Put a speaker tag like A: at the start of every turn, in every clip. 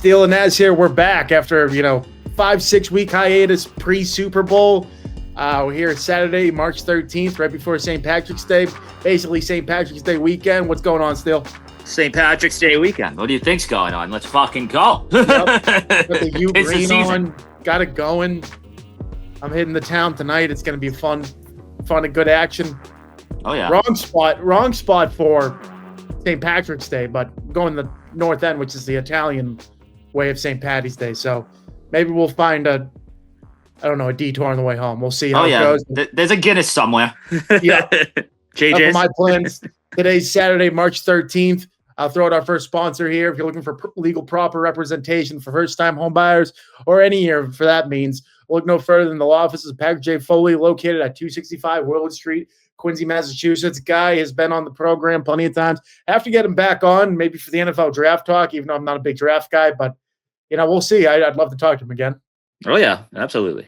A: Steele Nazz here. We're back after, 5-6 week hiatus pre-Super Bowl. We're here Saturday, March 13th, right before St. Patrick's Day. Basically St. Patrick's Day weekend. What's going on, Steele?
B: St. Patrick's Day weekend. What do you think's going on? Let's fucking go.
A: Yep. Got the U green on. Got it going. I'm hitting the town tonight. It's going to be fun and good action.
B: Oh, yeah.
A: Wrong spot for St. Patrick's Day, but going the north end, which is the Italian way of St. Patty's Day. So maybe we'll find a detour on the way home. We'll see how it goes.
B: There's a Guinness somewhere.
A: Yeah.
B: JJ's.
A: My plans. Today's Saturday, March 13th. I'll throw out our first sponsor here. If you're looking for legal proper representation for first-time home buyers or any year for that means, look no further than the law offices of Patrick J. Foley, located at 265 Willard Street, Quincy, Massachusetts. Guy has been on the program plenty of times. I have to get him back on, maybe for the NFL draft talk, even though I'm not a big draft guy. But, we'll see. I'd love to talk to him again.
B: Oh, yeah, absolutely.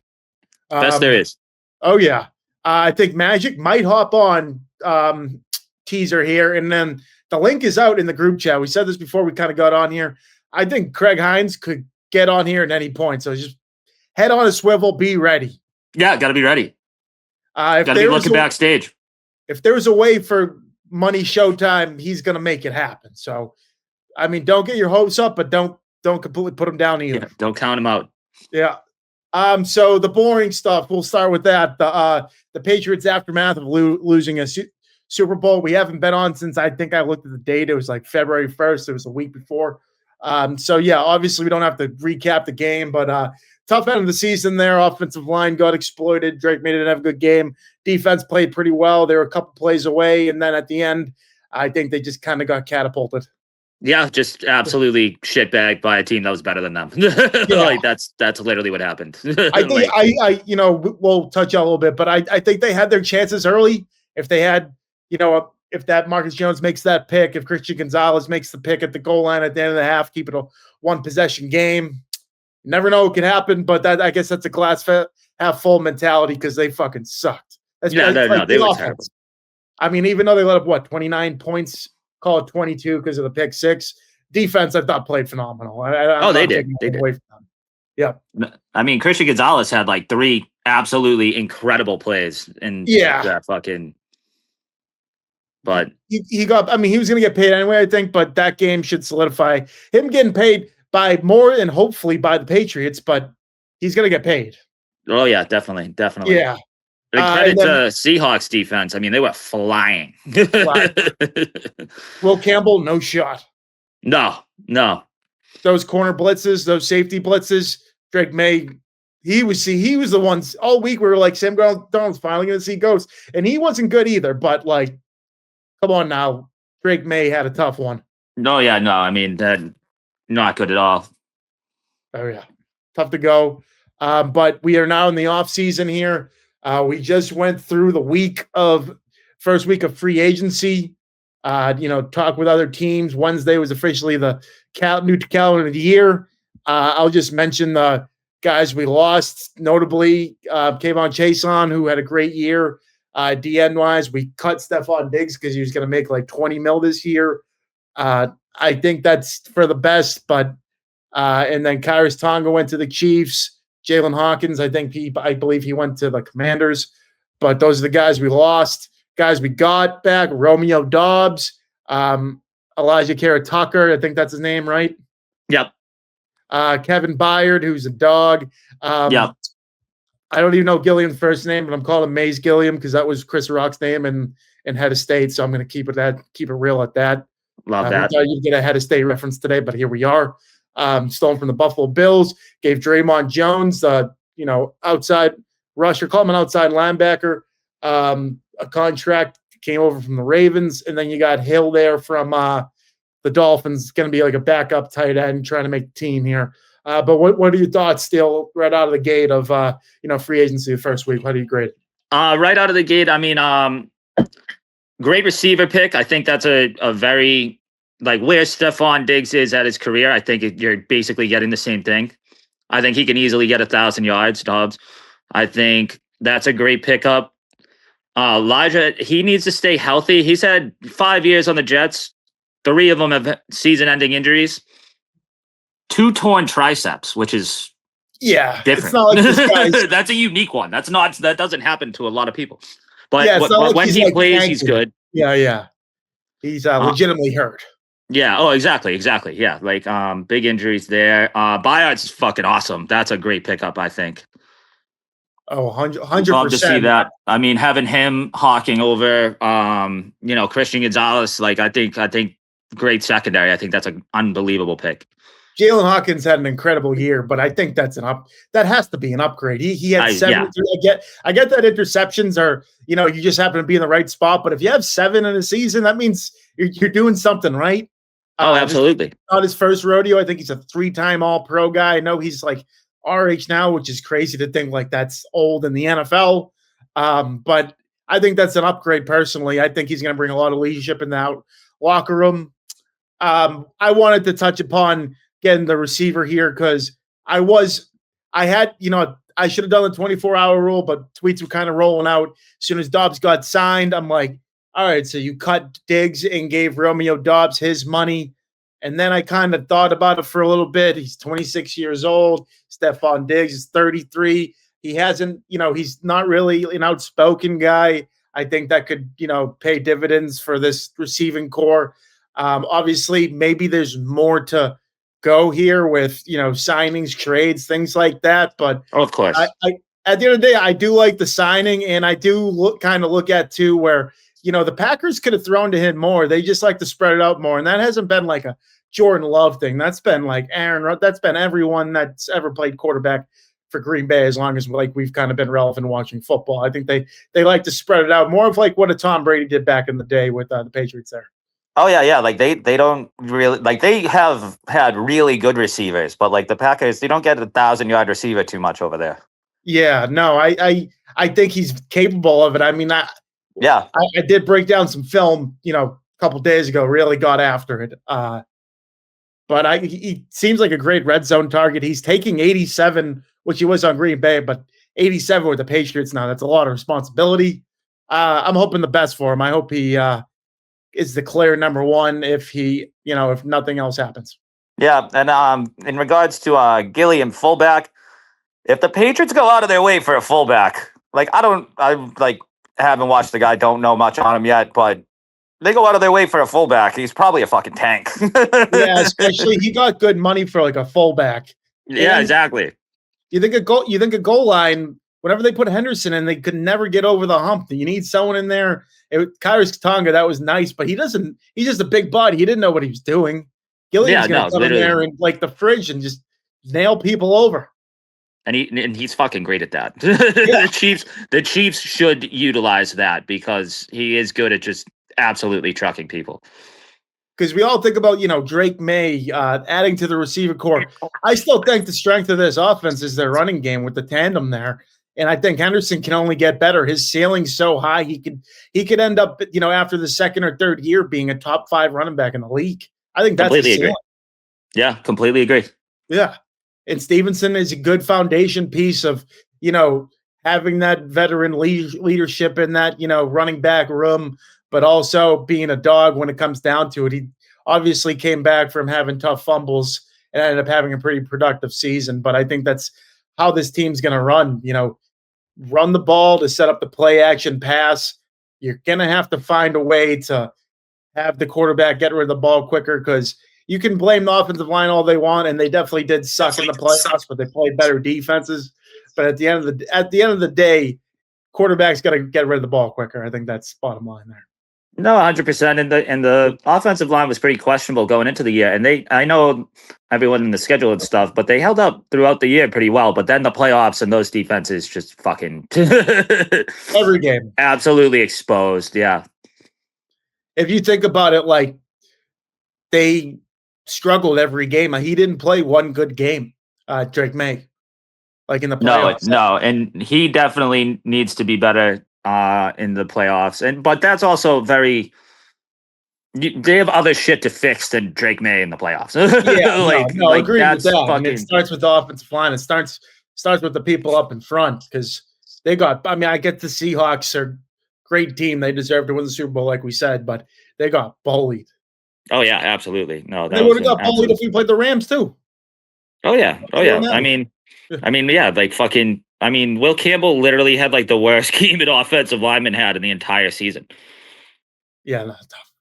B: Best there is.
A: Oh, yeah. I think Magic might hop on teaser here, and then the link is out in the group chat. We said this before we kind of got on here. I think Craig Hines could get on here at any point. So just head on a swivel, be ready.
B: Yeah, got to be ready. Got to be looking backstage.
A: If there's a way for money showtime, he's going to make it happen. So, don't get your hopes up, but don't completely put them down either.
B: Yeah, don't count them out.
A: Yeah. So the boring stuff, we'll start with that. The Patriots aftermath of losing a Super Bowl. We haven't been on since I think I looked at the date. It was like February 1st. It was a week before. Obviously we don't have to recap the game, but tough end of the season there. Offensive line got exploited. Drake made it have a good game. Defense played pretty well. They were a couple plays away. And then at the end, I think they just kind of got catapulted.
B: Yeah, just absolutely shitbagged by a team that was better than them. Like that's literally what happened.
A: I think we'll touch on a little bit, but I think they had their chances early. If they had, if that Marcus Jones makes that pick, if Christian Gonzalez makes the pick at the goal line at the end of the half, keep it a one possession game. You never know what could happen, but I guess that's a glass half full mentality because they fucking sucked.
B: They were terrible.
A: Even though they let up 29 points, call it 22 because of the pick six. Defense, I thought played phenomenal.
B: They did.
A: Yeah.
B: Christian Gonzalez had like 3 absolutely incredible plays in that fucking. But
A: he got. He was going to get paid anyway, I think. But that game should solidify him getting paid by more and hopefully by the Patriots. But he's going to get paid.
B: Oh yeah, definitely.
A: Yeah.
B: Credit to Seahawks defense. They were flying.
A: Will Campbell, no shot.
B: No.
A: Those corner blitzes, those safety blitzes. Drake May, he was the ones all week. We were like, Sam Darnold's finally going to see ghosts, and he wasn't good either. But come on now, Drake May had a tough one.
B: No, yeah, no. Not good at all.
A: Oh yeah, tough to go. But we are now in the off season here. We just went through the first week of free agency. Talk with other teams. Wednesday was officially the new calendar of the year. I'll just mention the guys we lost, notably Kayvon Chason, who had a great year. DN wise, we cut Stephon Diggs because he was going to make like $20 million this year. I think that's for the best. But and then Kyrus Tonga went to the Chiefs. Jalen Hawkins, I believe he went to the Commanders. But those are the guys we lost. Guys we got back: Romeo Dobbs, Elijah Tucker. I think that's his name, right?
B: Yep.
A: Kevin Byard, who's a dog.
B: Yep.
A: I don't even know Gilliam's first name, but I'm calling him Maze Gilliam because that was Chris Rock's name and Head of State. So I'm going to keep it real at that.
B: Love that.
A: I thought you'd get a Head of State reference today, but here we are. Stolen from the Buffalo Bills. Gave Draymond Jones, outside rusher, call him an outside linebacker, a contract. Came over from the Ravens, and then you got Hill there from the Dolphins. Going to be like a backup tight end, trying to make the team here. But what are your thoughts, still right out of the gate of free agency the first week? How do you grade it?
B: Right out of the gate, great receiver pick. I think that's a very where Stephon Diggs is at his career. I think you're basically getting the same thing. I think he can easily get 1,000 yards, Dobbs. I think that's a great pickup. Elijah, he needs to stay healthy. He's had 5 years on the Jets. 3 of them have season-ending injuries. 2 torn triceps, which is different.
A: It's not like this guy's.
B: That's a unique one. That doesn't happen to a lot of people. But
A: Yeah, it's not like
B: when
A: he's
B: he
A: like
B: plays,
A: tanking.
B: he's good.
A: Yeah. He's legitimately hurt.
B: Yeah. Oh, exactly. Yeah. Like big injuries there. Bayard's fucking awesome. That's a great pickup, I think.
A: Oh, 100%.
B: Love to see that. I mean, having him hawking over Christian Gonzalez, like I think great secondary. I think that's an unbelievable pick.
A: Jalen Hawkins had an incredible year, but I think that has to be an upgrade. He had 7. Yeah. I get that interceptions are, you just happen to be in the right spot, but if you have 7 in a season, that means you're doing something right.
B: Oh, absolutely.
A: Not his first rodeo. I think he's a 3-time All-Pro guy. I know he's like our age now, which is crazy to think like that's old in the NFL. But I think that's an upgrade personally. I think he's going to bring a lot of leadership in that locker room. I wanted to touch upon getting the receiver here because I should have done the 24-hour rule, but tweets were kind of rolling out. As soon as Dobbs got signed, I'm like, all right, so you cut Diggs and gave Romeo Dobbs his money. And then I kind of thought about it for a little bit. He's 26 years old. Stephon Diggs is 33. He hasn't, he's not really an outspoken guy. I think that could, pay dividends for this receiving core. Obviously, maybe there's more to go here with, signings, trades, things like that. But
B: of course,
A: I at the end of the day, I do like the signing, and I do look at too where, the Packers could have thrown to him more. They just like to spread it out more. And that hasn't been like a Jordan Love thing. That's been like Aaron. That's been everyone that's ever played quarterback for Green Bay as long as we've kind of been relevant watching football. I think they like to spread it out more of like what a Tom Brady did back in the day with the Patriots there.
C: Oh yeah. Like they don't really like they have had really good receivers, but like the Packers, they don't get 1,000-yard receiver too much over there.
A: Yeah, no, I think he's capable of it. I mean, I did break down some film, a couple days ago. Really got after it. But he seems like a great red zone target. He's taking 87, which he was on Green Bay, but 87 with the Patriots now. That's a lot of responsibility. I'm hoping the best for him. I hope he is the clear number one if if nothing else happens.
C: Yeah, and in regards to Gilliam fullback, if the Patriots go out of their way for a fullback, like I haven't watched the guy, don't know much on him yet, but they go out of their way for a fullback, he's probably a fucking tank.
A: Yeah, especially he got good money for like a fullback.
B: Yeah, and exactly.
A: You think a goal line, whenever they put Henderson in, they could never get over the hump. You need someone in there. Kyrus Tonga, that was nice, but he's just a big body. He didn't know what he was doing. Gilliam's gonna come in there and like the fridge and just nail people over.
B: And he's fucking great at that. Yeah. The Chiefs should utilize that because he is good at just absolutely trucking people.
A: Because we all think about, Drake May adding to the receiver core. I still think the strength of this offense is their running game with the tandem there. And I think Henderson can only get better. His ceiling's so high, he could end up, after the second or third year being a top 5 running back in the league. I think that's
B: completely agree. Yeah, completely agree.
A: Yeah. And Stevenson is a good foundation piece of, having that veteran leadership in that, running back room, but also being a dog when it comes down to it. He obviously came back from having tough fumbles and ended up having a pretty productive season. But I think that's how this team's going to run, run the ball to set up the play action pass. You're going to have to find a way to have the quarterback get rid of the ball quicker because you can blame the offensive line all they want, and they definitely did suck in the playoffs, but they played better defenses. But at the end of the day, quarterback's got to get rid of the ball quicker. I think that's bottom line there.
B: No, 100%. And the offensive line was pretty questionable going into the year. And I know everyone in the schedule and stuff, but they held up throughout the year pretty well. But then the playoffs and those defenses just fucking
A: every game
B: absolutely exposed. Yeah.
A: If you think about it, like they struggled every game. He didn't play one good game, Drake May, like in the playoffs.
B: No, and he definitely needs to be better in the playoffs. But that's also they have other shit to fix than Drake May in the playoffs.
A: Yeah, agree with that. Fucking... And it starts with the offensive line. It starts with the people up in front because they got. I mean, I get the Seahawks are a great team. They deserve to win the Super Bowl, like we said, but they got bullied.
B: Oh yeah, absolutely. No,
A: they would have got bullied if we played the Rams too.
B: Oh yeah. Oh
A: Doing
B: yeah.
A: that.
B: Yeah, like fucking. I mean, Will Campbell literally had like the worst game an offensive lineman had in the entire season.
A: Yeah, no, tough.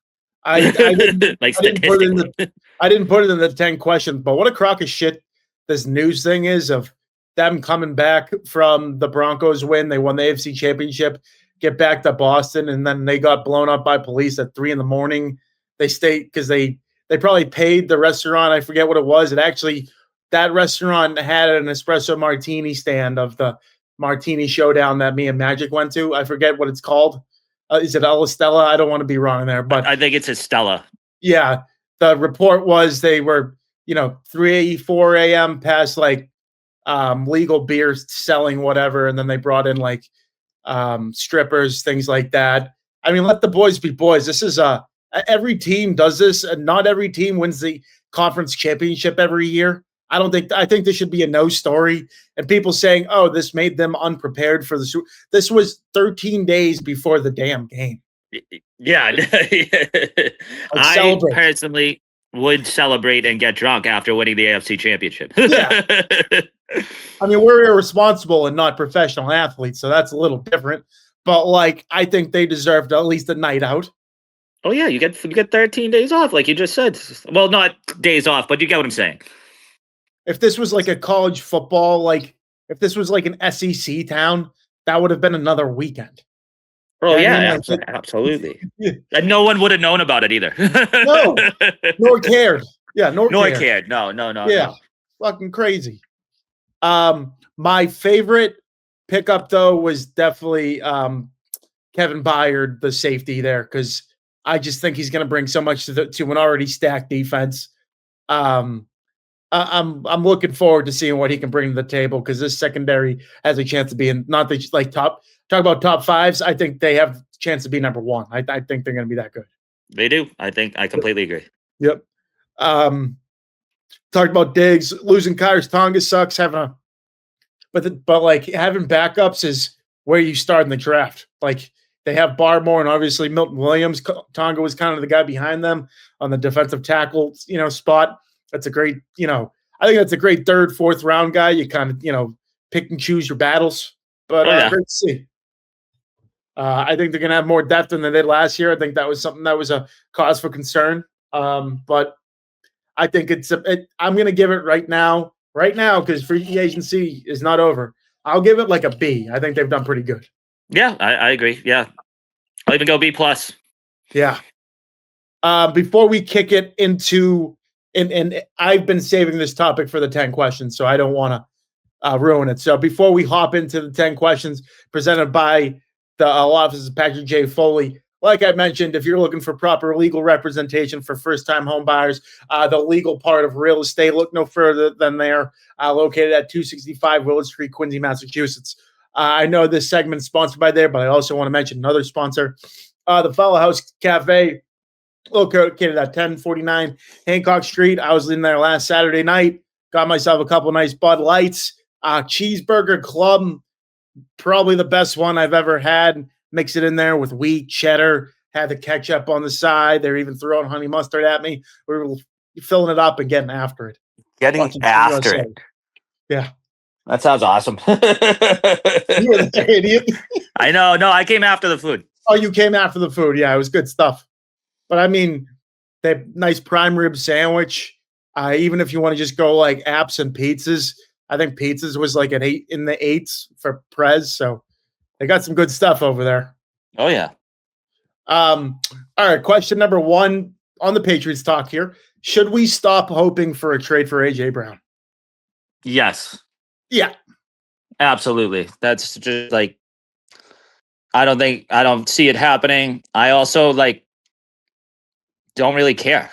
A: I didn't
B: Like
A: I didn't put it in
B: statistically.
A: the I didn't put it in the 10 questions, but what a crock of shit this news thing is of them coming back from the Broncos win. They won the AFC Championship, get back to Boston, and then they got blown up by police at 3 in the morning. They stayed because they probably paid the restaurant. I forget what it was. It actually that restaurant had an espresso martini stand of the martini showdown that me and Magic went to. I forget what it's called. Is it Ella Stella? I don't want to be wrong there, but
B: I think it's Estella.
A: yeah, the report was they were, 3, 4 a.m. past like legal beers selling whatever, and then they brought in like strippers, things like that. I mean, let the boys be boys. This is every team does this, and not every team wins the conference championship every year. I think this should be a no story. And people saying, "Oh, this made them unprepared for the." This was 13 days before the damn game.
B: Yeah. I
A: celebrate.
B: personally would celebrate and get drunk after winning the AFC Championship.
A: Yeah. I mean, we're irresponsible and not professional athletes, so that's a little different. But like, I think they deserved at least a night out.
B: Oh yeah, you get 13 days off, like you just said. Well, not days off, but you get what I'm saying.
A: If this was like a college football, like if this was like an SEC town, that would have been another weekend.
B: Oh
A: I
B: yeah,
A: mean, like,
B: absolutely. And no one would have known about it either.
A: No, nor cared. Yeah, nor
B: cared. No.
A: Yeah, fucking crazy. My favorite pickup though was definitely Kevin Byard, the safety there, because I just think he's going to bring so much to an already stacked defense. I'm looking forward to seeing what he can bring to the table because this secondary has a chance to be in not the like talk about top fives. I think they have a chance to be number one. I think they're going to be that good.
B: They do. I completely agree.
A: Yep. Talked about Diggs losing Kyrus Tonga sucks. But like having backups is where you start in the draft. Like they have Barmore and obviously Milton Williams. Tonga was kind of the guy behind them on the defensive tackle, spot. That's a great, I think that's a great 3rd, 4th round guy. You kind of, pick and choose your battles. But great to see. I think they're going to have more depth than they did last year. I think that was something that was a cause for concern. But I think I'm going to give it right now, because free agency is not over. I'll give it like a B. I think they've done pretty good.
B: Yeah, I agree. Yeah. I'll even go B+.
A: Yeah. Before we kick it into, and I've been saving this topic for the 10 questions, so I don't want to ruin it. So before we hop into the 10 questions presented by the law office of Patrick J. Foley, like I mentioned, if you're looking for proper legal representation for first-time home buyers, the legal part of real estate, look no further than they're located at 265 Willard Street, Quincy, Massachusetts. I know this segment is sponsored by there, but I also want to mention another sponsor, the Fellow House Cafe, located at 1049 Hancock Street. I was in there last Saturday night, got myself a couple nice Bud Lights, cheeseburger club, probably the best one I've ever had. Mix it in there with wheat, cheddar, had the ketchup on the side. They're even throwing honey mustard at me. We were filling it up and getting after it.
C: After it.
A: Yeah.
C: That sounds awesome.
A: You were the idiot.
B: I know. No, I came after the food.
A: Oh, you came after the food. Yeah, it was good stuff. But I mean, they have nice prime rib sandwich. Even if you want to just go like apps and pizzas, I think pizzas was like an 8 in the 8s for Prez. So they got some good stuff over there.
B: Oh yeah.
A: All right. Question number 1 on the Patriots talk here. Should we stop hoping for a trade for AJ Brown?
B: Yes.
A: Yeah.
B: Absolutely. That's just like, I don't see it happening. I also don't really care.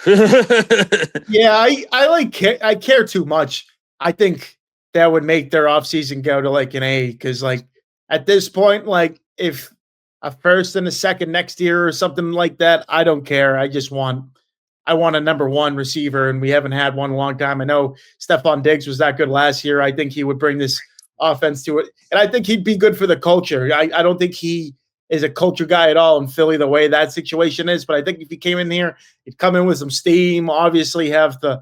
A: Yeah, I care too much. I think that would make their offseason go to like an A, because like at this point, like if a first and a second next year or something like that, I don't care. I want a number 1 receiver, and we haven't had one in a long time. I know Stephon Diggs was that good last year. I think he would bring this offense to it, and I think he'd be good for the culture. I don't think he is a culture guy at all in Philly the way that situation is, but I think if he came in here, he'd come in with some steam, obviously have the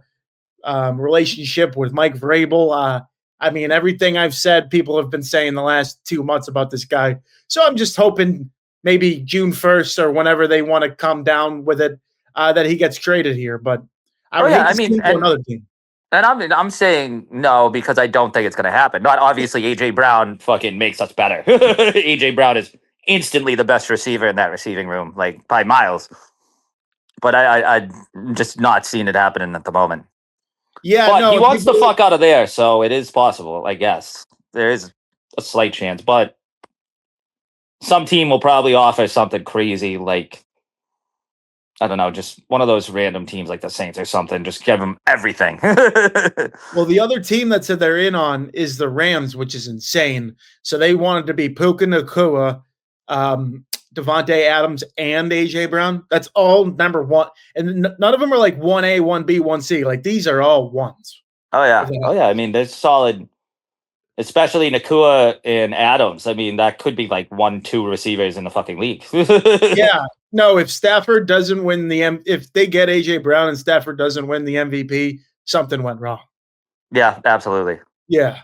A: relationship with Mike Vrabel. I mean, everything I've said, people have been saying the last 2 months about this guy. So I'm just hoping maybe June 1st or whenever they want to come down with it, that he gets traded here. But I would hate to see him to another team.
C: And I'm saying no because I don't think it's going to happen. Not obviously AJ Brown fucking makes us better. AJ Brown is instantly the best receiver in that receiving room, like by miles. But I'm just not seeing it happening at the moment.
A: Yeah,
C: but
A: no,
C: he wants the fuck out of there, so it is possible. I guess there is a slight chance, but some team will probably offer something crazy, like I don't know, just one of those random teams like the Saints or something. Just give them everything.
A: Well, the other team that said they're in on is the Rams, which is insane. So they wanted to be Puka Nacua, Devontae Adams, and AJ Brown. That's all number one. And none of them are like 1A, 1B, 1C. Like these are all ones.
C: Oh, yeah. Oh, yeah. I mean, they're solid, especially Nacua and Adams. I mean, that could be like 1-2 receivers in the fucking league.
A: Yeah. No, if Stafford doesn't win if they get AJ Brown and Stafford doesn't win the MVP, something went wrong.
C: Yeah, absolutely.
A: Yeah.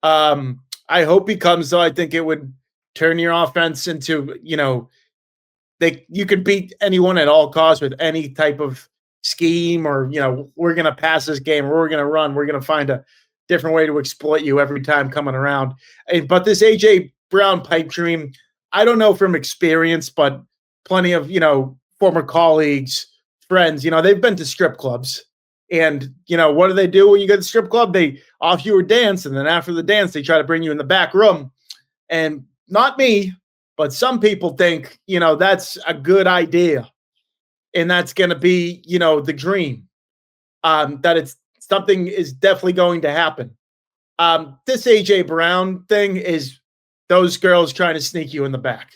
A: I hope he comes, though. I think it would turn your offense into, you could beat anyone at all costs with any type of scheme or, we're going to pass this game or we're going to run. We're going to find a different way to exploit you every time coming around. But this AJ Brown pipe dream, I don't know from experience, but plenty of, former colleagues, friends, they've been to strip clubs. And, what do they do when you go to the strip club? They offer you a dance. And then after the dance, they try to bring you in the back room. And not me, but some people think, that's a good idea. And that's going to be, the dream. That it's something is definitely going to happen. This AJ Brown thing is those girls trying to sneak you in the back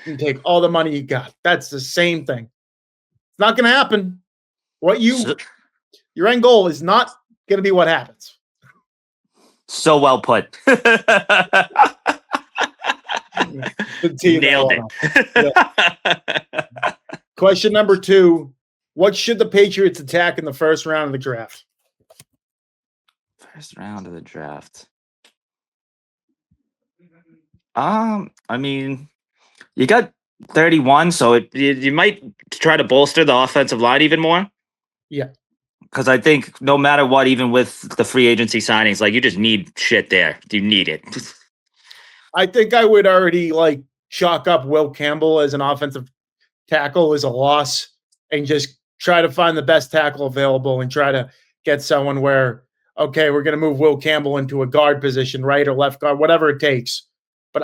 A: and take all the money you got. That's the same thing. It's not going to happen. Your end goal is not going to be what happens.
C: So well put.
B: Nailed it.
A: Yeah. Question number 2. What should the Patriots attack in the first round of the draft?
C: First round of the draft. I mean, you got 31, so you might try to bolster the offensive line even more.
A: Yeah.
C: Because I think no matter what, even with the free agency signings, like you just need shit there. You need it.
A: I think I would already chalk up Will Campbell as an offensive tackle as a loss and just try to find the best tackle available and try to get someone where, okay, we're going to move Will Campbell into a guard position, right or left guard, whatever it takes. But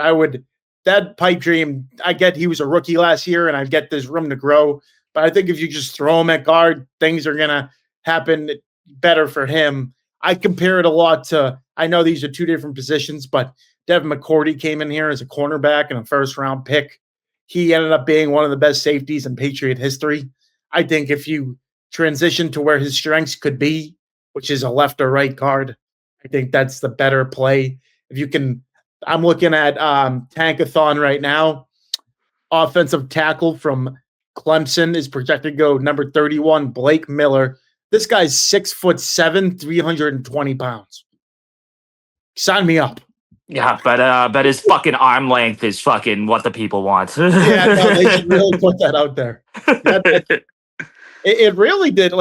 A: that pipe dream, I get he was a rookie last year and I get there's room to grow. But I think if you just throw him at guard, things are going to happen better for him. I compare it a lot to, I know these are two different positions, but Devin McCourty came in here as a cornerback and a first-round pick. He ended up being one of the best safeties in Patriot history. I think if you transition to where his strengths could be, which is a left or right guard, I think that's the better play. If you can, I'm looking at Tankathon right now. Offensive tackle from Clemson is projected to go number 31, Blake Miller. This guy's 6'7", 320 pounds. Sign me up.
C: Yeah, but his fucking arm length is fucking what the people want.
A: Yeah, no, they should really put that out there. It really did.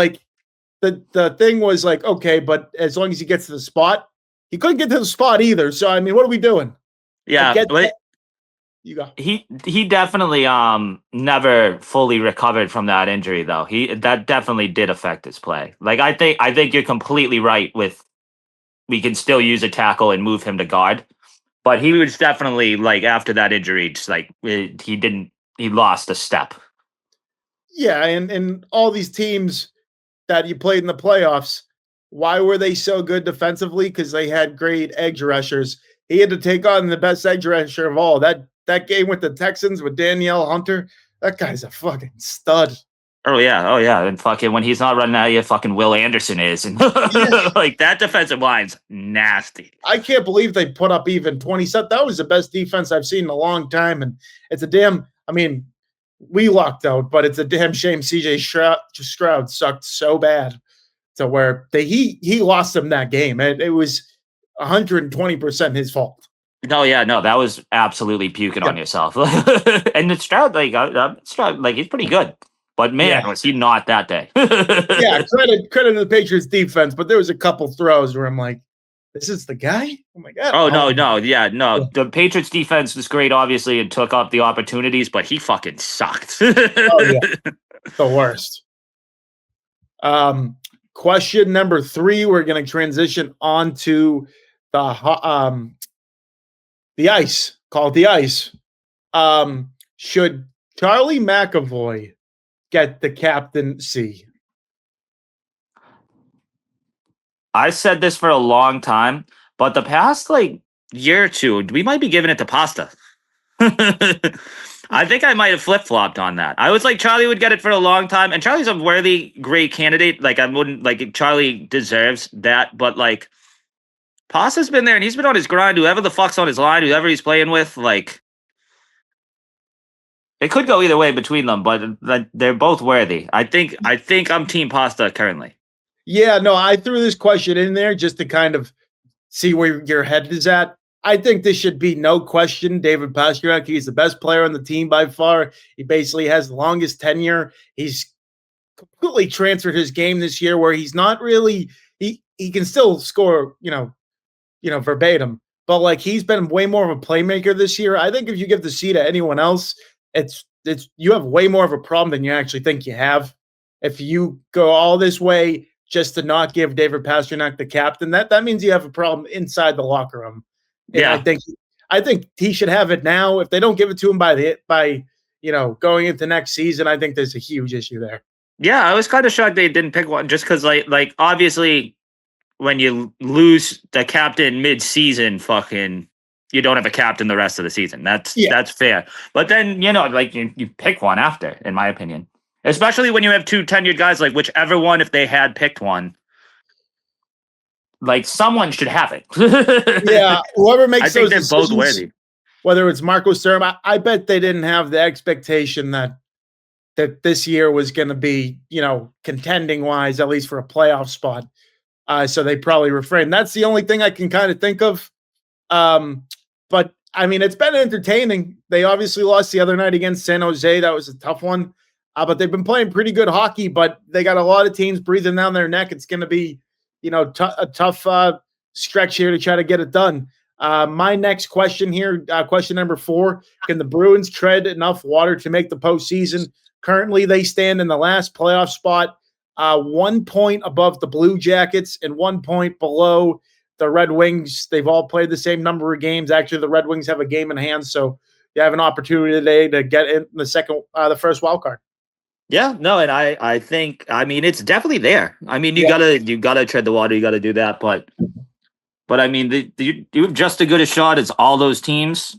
A: The thing was okay, but as long as he gets to the spot, he couldn't get to the spot either. So I mean, what are we doing?
C: Yeah, but
A: you go.
C: He definitely never fully recovered from that injury though. That definitely did affect his play. I think you're completely right with we can still use a tackle and move him to guard. But he was definitely after that injury, just he lost a step.
A: Yeah, and all these teams that you played in the playoffs, why were they so good defensively? Because they had great edge rushers. He had to take on the best edge rusher of all. That game with the Texans with Danielle Hunter, that guy's a fucking stud.
C: Oh yeah, and fucking when he's not running at you, fucking Will Anderson is, and that defensive line's nasty.
A: I can't believe they put up even 27. That was the best defense I've seen in a long time, and it's a damn. I mean, we lucked out, but it's a damn shame. CJ Stroud sucked so bad. to where he lost them that game. It was 120% his fault.
B: No, yeah, no, that was absolutely puking on yourself. And Stroud, Stroud, he's pretty good, but man, was he not that day?
A: Yeah, credit to the Patriots defense, but there was a couple throws where I'm like, this is the guy? Oh my god!
B: Oh no. The Patriots defense was great, obviously, and took up the opportunities, but he fucking sucked.
A: Oh yeah, the worst. Question number 3. We're going to transition on to the ice, called the ice. Should Charlie McAvoy get the captaincy?
B: I said this for a long time, but the past year or two, we might be giving it to Pasta. I think I might have flip-flopped on that. I was like, Charlie would get it for a long time, and Charlie's a worthy, great candidate. I wouldn't Charlie deserves that, but Pasta's been there and he's been on his grind. Whoever the fuck's on his line, whoever he's playing with, it could go either way between them, but they're both worthy. I think I'm Team Pasta currently.
A: Yeah, no, I threw this question in there just to kind of see where your head is at. I think this should be no question. David Pastrnak, he's the best player on the team by far. He basically has the longest tenure. He's completely transferred his game this year where he's not really he can still score, verbatim. But he's been way more of a playmaker this year. I think if you give the C to anyone else, it's you have way more of a problem than you actually think you have. If you go all this way just to not give David Pastrnak the captain, that means you have a problem inside the locker room. And
B: yeah,
A: I think he should have it now. If they don't give it to him by going into next season, I think there's a huge issue there.
B: Yeah, I was kind of shocked they didn't pick one just because obviously when you lose the captain mid-season, you don't have a captain the rest of the season. That's fair. But then, you pick one after, in my opinion. Especially when you have 2 tenured guys, whichever one, if they had picked one, someone should have it.
A: Yeah, whoever makes
B: I think
A: those
B: they're
A: decisions,
B: both worthy.
A: Whether it's Marco Sturm, I bet they didn't have the expectation that this year was going to be, contending-wise, at least for a playoff spot. So they probably refrained. That's the only thing I can kind of think of. But, I mean, it's been entertaining. They obviously lost the other night against San Jose. That was a tough one. But they've been playing pretty good hockey, but they got a lot of teams breathing down their neck. It's going to be, a tough stretch here to try to get it done. My next question here, question number 4, can the Bruins tread enough water to make the postseason? Currently, they stand in the last playoff spot, 1 point above the Blue Jackets and 1 point below the Red Wings. They've all played the same number of games. Actually, the Red Wings have a game in hand, so you have an opportunity today to get in the first wild card.
B: Yeah, no, and I think it's definitely there. You gotta tread the water, you gotta do that, but I mean you have just as good a shot as all those teams.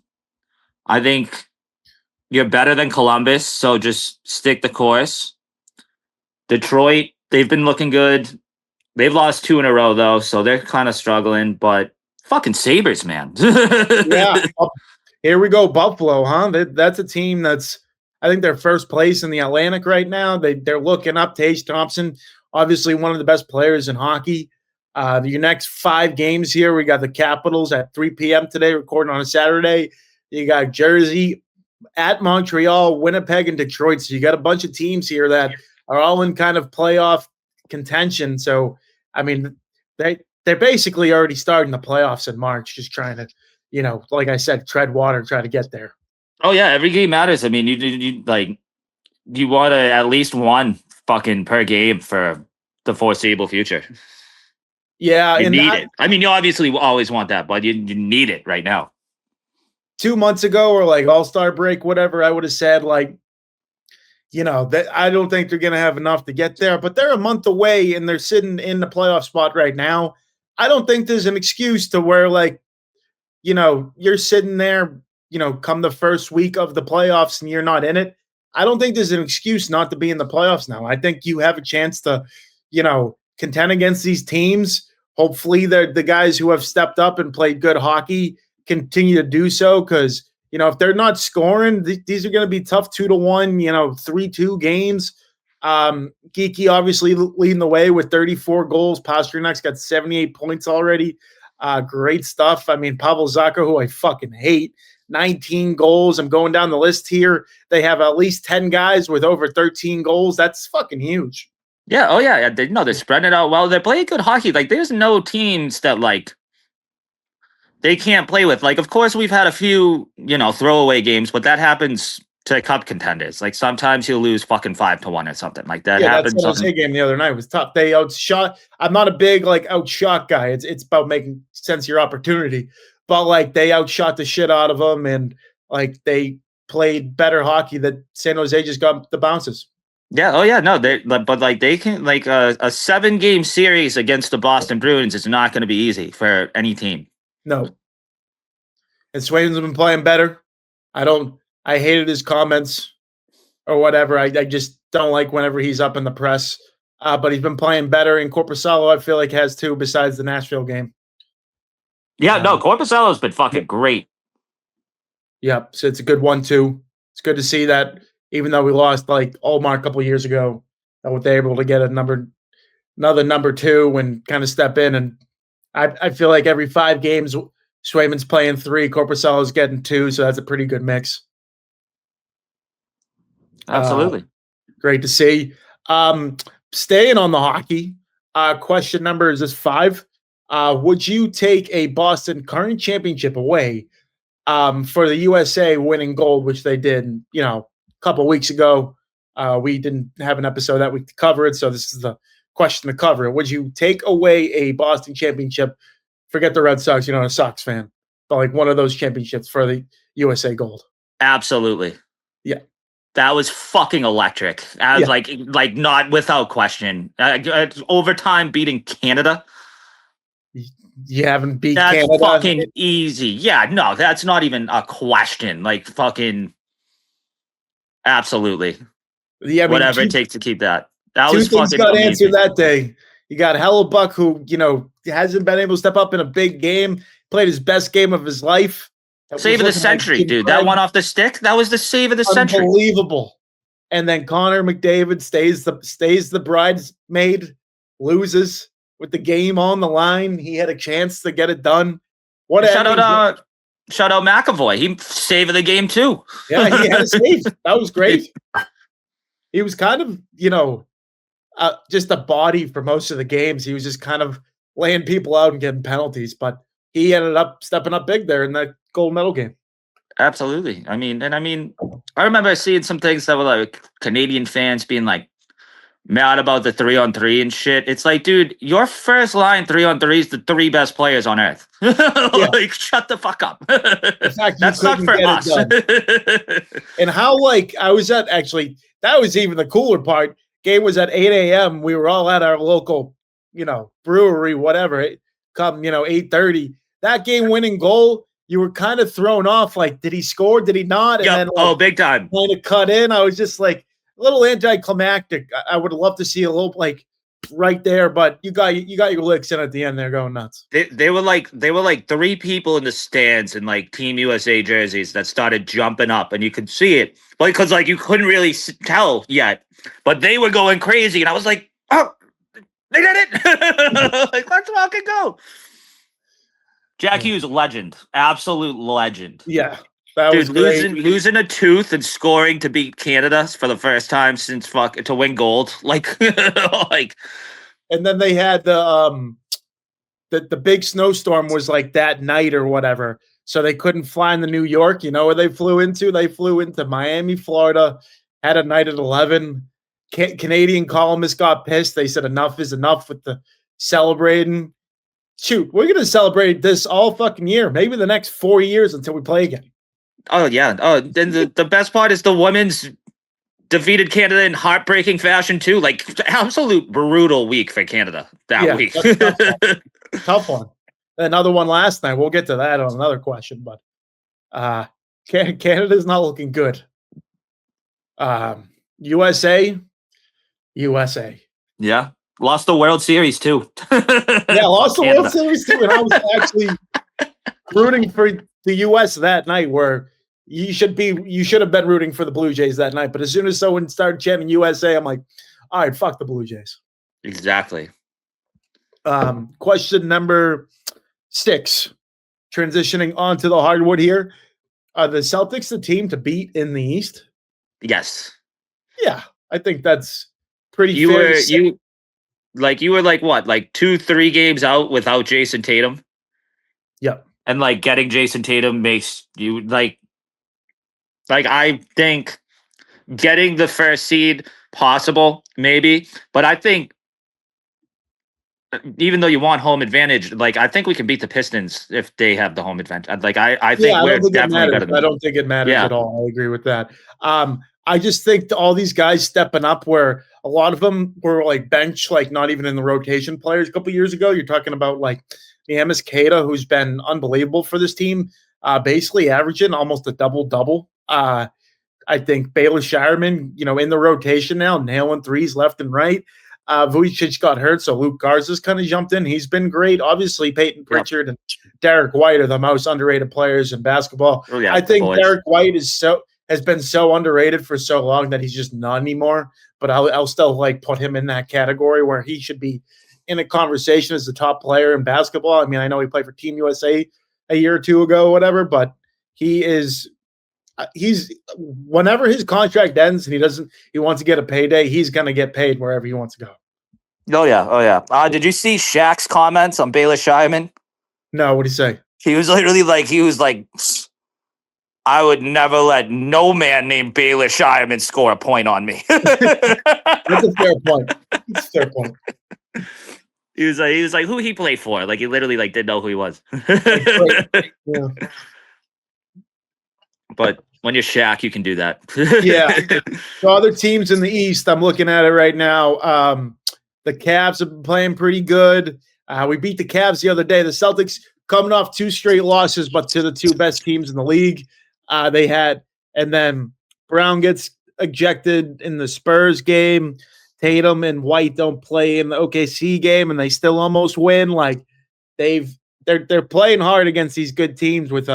B: I think you're better than Columbus, so just stick the course. Detroit, they've been looking good. They've lost 2 in a row though, so they're kind of struggling, but fucking Sabres, man.
A: Yeah. Here we go, Buffalo, huh? That's a team that's, I think they're first place in the Atlantic right now. They're looking up. Tage Thompson, obviously one of the best players in hockey. Your next 5 games here, we got the Capitals at 3 p.m. today, recording on a Saturday. You got Jersey at Montreal, Winnipeg, and Detroit. So you got a bunch of teams here that are all in kind of playoff contention. So, they're basically already starting the playoffs in March, just trying to, like I said, tread water, try to get there.
B: Oh yeah, every game matters. You want to at least 1 fucking per game for the foreseeable future.
A: Yeah,
B: you need it. You obviously always want that, but you need it right now.
A: 2 months ago, or All-Star break, whatever, I would have said that I don't think they're going to have enough to get there, but they're a month away and they're sitting in the playoff spot right now. I don't think there's an excuse to where you're sitting there, come the first week of the playoffs and you're not in it. I don't think there's an excuse not to be in the playoffs now. I think you have a chance to, contend against these teams. Hopefully the guys who have stepped up and played good hockey continue to do so, because, if they're not scoring, these are going to be tough 2-1, 3-2 games. Geeky obviously leading the way with 34 goals. Pasternak's got 78 points already. Great stuff. I mean, Pavel Zacha, who I fucking hate, 19 goals. I'm going down the list here. They have at least 10 guys with over 13 goals. That's fucking huge.
B: Yeah. Oh, yeah. They're spreading it out well. They're playing good hockey. Like, there's no teams that, like, they can't play with. Like, of course, we've had a few, throwaway games, but that happens to cup contenders. Like, sometimes you'll lose fucking 5-1 or something like that.
A: Yeah,
B: happens.
A: that San Jose game the other night was tough. They outshot. I'm not a big outshot guy. It's about making sense of your opportunity. But like they outshot the shit out of them, and like they played better hockey. That San Jose just got the bounces.
B: Yeah. Oh, yeah. No, they can a 7-game series against the Boston Bruins is not going to be easy for any team.
A: No. And Swayman's been playing better. I hated his comments or whatever. I just don't like whenever he's up in the press. But he's been playing better. And Korpisalo, I feel like, has too, besides the Nashville game.
B: Yeah, no, Korpisalo's been fucking great.
A: Yeah, so it's a good one, too. It's good to see that, even though we lost like Olmar a couple of years ago, that they're able to get another number 2 and kind of step in. And I feel like every 5 games, Swayman's playing 3, Korpisalo's getting 2, so that's a pretty good mix.
B: Absolutely.
A: Great to see. Staying on the hockey, question number is this 5. Would you take a Boston current championship away for the USA winning gold, which they did, a couple weeks ago? We didn't have an episode that week to cover it, so this is the question to cover it. Would you take away a Boston championship? Forget the Red Sox, a Sox fan, but like one of those championships for the USA gold.
B: Absolutely.
A: Yeah.
B: That was fucking electric. I was like not without question. Overtime beating Canada.
A: You haven't beat
B: that's
A: Canada.
B: That's fucking easy. Yeah, no, that's not even a question. Like fucking absolutely.
A: Yeah,
B: whatever it takes to keep that. That
A: was
B: fucking
A: things got
B: amazing.
A: Answered that day. You got Hellebuck, who, hasn't been able to step up in a big game, played his best game of his life.
B: Save of the century, dude. That one off the stick, that was the save of the century.
A: Unbelievable. And then Connor McDavid stays the bridesmaid, loses with the game on the line. He had a chance to get it done.
B: Shout out McAvoy. He saved the game too.
A: Yeah, he had a save. That was great. He was kind of, just a body for most of the games. He was just kind of laying people out and getting penalties, but he ended up stepping up big there in that gold medal game.
B: Absolutely. I remember seeing some things that were like Canadian fans being like mad about the 3-on-3 and shit. It's like, dude, your first line 3-on-3 is the 3 best players on earth. Like, shut the fuck up.
A: In fact,
B: that's not for us.
A: And how, I was at, actually, that was even the cooler part. Game was at 8 a.m. We were all at our local, brewery, whatever, come, 8:30. That game-winning goal, you were kind of thrown off. Like, did he score? Did he not? And
B: then, big time.
A: Kind of cut in. I was just like a little anticlimactic. I would love to see a little right there, but you got your licks in at the end. They're going nuts.
B: They were like 3 people in the stands in like Team USA jerseys that started jumping up, and you could see it, because you couldn't really tell yet, but they were going crazy, and I was like, oh, they did it! Like, let's fucking go. Jack Hughes, legend, absolute legend.
A: Yeah, that was great.
B: Losing a tooth and scoring to beat Canada for the first time since to win gold.
A: And then they had the big snowstorm was like that night or whatever, so they couldn't fly into New York. You know where they flew into? They flew into Miami, Florida. Had a night at 11. Canadian columnists got pissed. They said enough is enough with the celebrating. Shoot, we're going to celebrate this all fucking year, maybe the next 4 years until we play again.
B: Oh, yeah. Oh, then the best part is the women's defeated Canada in heartbreaking fashion, too. Like, absolute brutal week for Canada that week.
A: Tough one. Another one last night. We'll get to that on another question, but Canada's not looking good. USA.
B: Yeah. Lost the World Series, too.
A: Lost the World Series, too. And I was actually rooting for the U.S. that night, where you should have been rooting for the Blue Jays that night. But as soon as someone started chanting USA, I'm like, All right, fuck the Blue Jays.
B: Exactly.
A: Question number 6. Transitioning onto the hardwood here. Are the Celtics the team to beat in the East?
B: Yes.
A: Yeah, I think that's pretty
B: You
A: fair.
B: were like what? Like 2-3 games out without Jason Tatum?
A: Yep.
B: And like getting Jason Tatum makes you like I think getting the first seed possible, maybe. But I think even though you want home advantage, like I think we can beat the Pistons if they have the home advantage. Like I think
A: I
B: we're
A: don't think it
B: definitely
A: matters.
B: better than
A: I
B: them.
A: don't think it matters
B: Yeah.
A: at all. I agree with that. I just think all these guys stepping up where a lot of them were like bench, like not even in the rotation players a couple of years ago. You're talking about like Miamis Keita, who's been unbelievable for this team, basically averaging almost a double-double. I think Baylor Shireman, in the rotation now, nailing threes left and right. Vujicic got hurt, so Luke Garza's kind of jumped in. He's been great. Obviously, Peyton Pritchard and Derek White are the most underrated players in basketball.
B: Oh, yeah,
A: I think
B: boys.
A: Derek White has been so underrated for so long that he's just not anymore. But I'll still like put him in that category where he should be in a conversation as the top player in basketball. I mean, I know he played for Team USA a year or two ago, or whatever, but he's whenever his contract ends and he wants to get a payday, he's going to get paid wherever he wants to go.
C: Oh yeah. Did you see Shaq's comments on Baylor Shireman?
A: No, what do you say?
C: He was literally like, I would never let no man named Baylor Shireman score a point on me.
A: That's a fair point. That's a fair point.
B: He was like, who he played for? Like he literally like didn't know who he was.
A: Yeah.
B: But when you're Shaq, you can do that.
A: Yeah. So other teams in the East, I'm looking at it right now. The Cavs have been playing pretty good. We beat the Cavs the other day. The Celtics coming off 2 straight losses, but to the 2 best teams in the league. And then Brown gets ejected in the Spurs game. Tatum and White don't play in the OKC game, and they still almost win. Like they're playing hard against these good teams with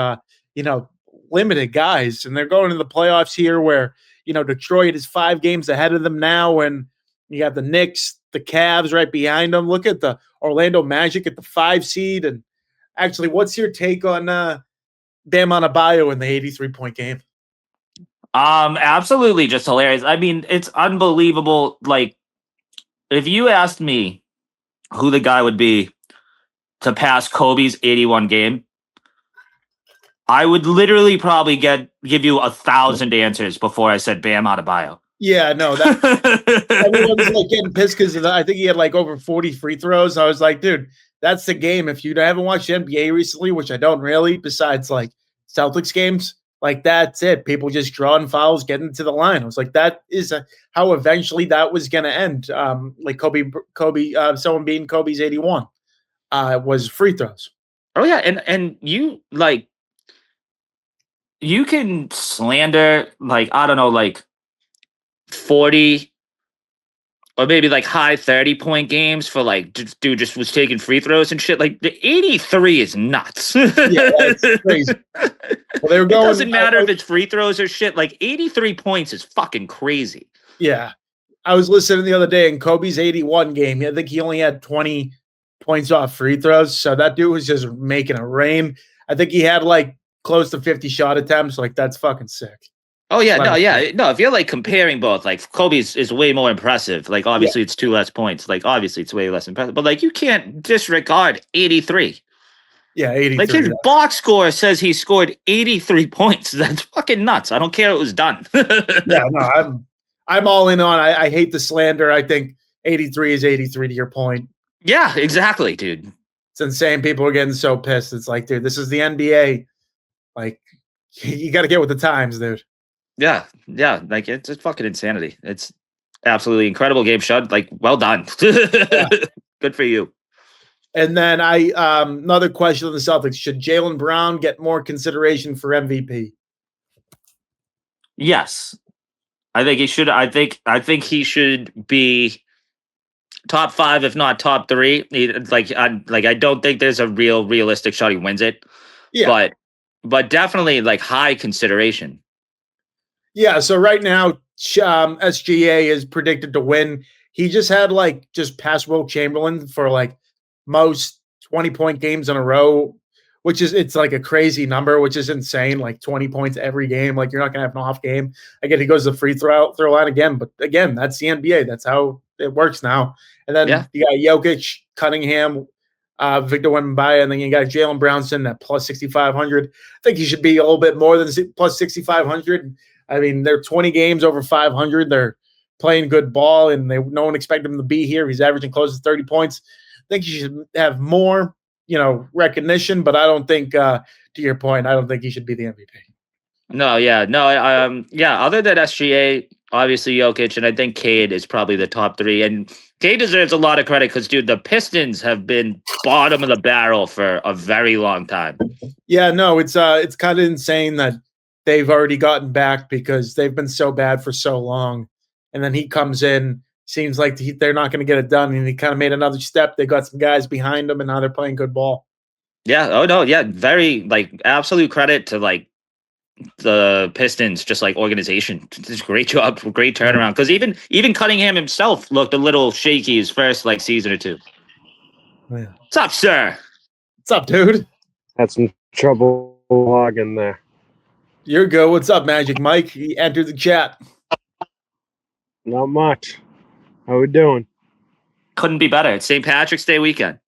A: limited guys, and they're going to the playoffs here where Detroit is 5 games ahead of them now, and you have the Knicks, the Cavs right behind them. Look at the Orlando Magic at the 5 seed. And actually, what's your take on Bam Adebayo in the 83-point game?
B: Absolutely just hilarious. I mean, it's unbelievable. Like, if you asked me who the guy would be to pass Kobe's 81 game, I would literally probably give you 1,000 answers before I said Bam Adebayo.
A: Yeah, no, everyone's like getting pissed because I think he had like over 40 free throws. I was like, dude, that's the game. If you haven't watched NBA recently, which I don't really, besides like Celtics games, like that's it. People just drawing fouls, getting to the line. I was like, that is how eventually that was going to end. Like Kobe, someone beating Kobe's 81 was free throws.
B: Oh yeah, and you like you can slander like I don't know like 40 or maybe like high 30-point games for like dude just was taking free throws and shit. Like the 83 is nuts.
A: Yeah, that's crazy. Well, they were going,
B: it doesn't matter if it's free throws or shit. Like 83 points is fucking crazy.
A: Yeah. I was listening the other day in Kobe's 81 game. I think he only had 20 points off free throws. So that dude was just making it rain. I think he had like close to 50 shot attempts. Like that's fucking sick.
B: Oh yeah, no. If you're like comparing both, like Kobe's is way more impressive. Like obviously it's 2 less points. Like obviously it's way less impressive. But like you can't disregard 83.
A: Yeah, 83.
B: Like his box score says he scored 83 points. That's fucking nuts. I don't care it was done.
A: Yeah, no, I'm all in on. I hate the slander. I think 83 is 83 to your point.
B: Yeah, exactly, dude.
A: It's insane. People are getting so pissed. It's like, dude, this is the NBA. Like, you got to get with the times, dude.
B: Yeah. Like it's fucking insanity. It's absolutely incredible game, Shud. Like, well done. Yeah. Good for you.
A: And then another question on the Celtics: should Jaylen Brown get more consideration for MVP?
B: Yes, I think he should. I think he should be top 5, if not top 3. I don't think there's a realistic shot he wins it. Yeah, but definitely like high consideration.
A: Yeah, so right now, SGA is predicted to win he just had just past Will Chamberlain for most 20-point games in a row, which is it's like a crazy number, which is insane. 20 points every game. You're not gonna have an off game. Again, he goes to the free throw line again, but again, that's the NBA. That's how it works now. And then you got Jokic, Cunningham, Victor Wembanyama, and then you got Jaylen Brown at plus 6,500. I think he should be a little bit more than plus 6,500. I mean, they're 20 games over 500. They're playing good ball, and no one expected him to be here. He's averaging close to 30 points. I think he should have more, recognition, but I don't think, to your point, I don't think he should be the MVP.
B: Other than SGA, obviously Jokic, and I think Cade is probably the top three. And Cade deserves a lot of credit because, dude, the Pistons have been bottom of the barrel for a very long time.
A: Yeah, no, it's kind of insane that they've already gotten back because they've been so bad for so long. And then he comes in, seems like they're not going to get it done, and he kind of made another step. They got some guys behind him, and now they're playing good ball.
B: Yeah. Oh no. Yeah. Very absolute credit to the Pistons, just organization. Just great job, great turnaround. Because even Cunningham himself looked a little shaky his first season or two.
A: Yeah.
B: What's up, sir?
A: What's up, dude?
D: Had some trouble logging there.
A: You're good. What's up, Magic Mike? He entered the chat.
D: Not much. How we doing?
B: Couldn't be better. It's St. Patrick's Day weekend.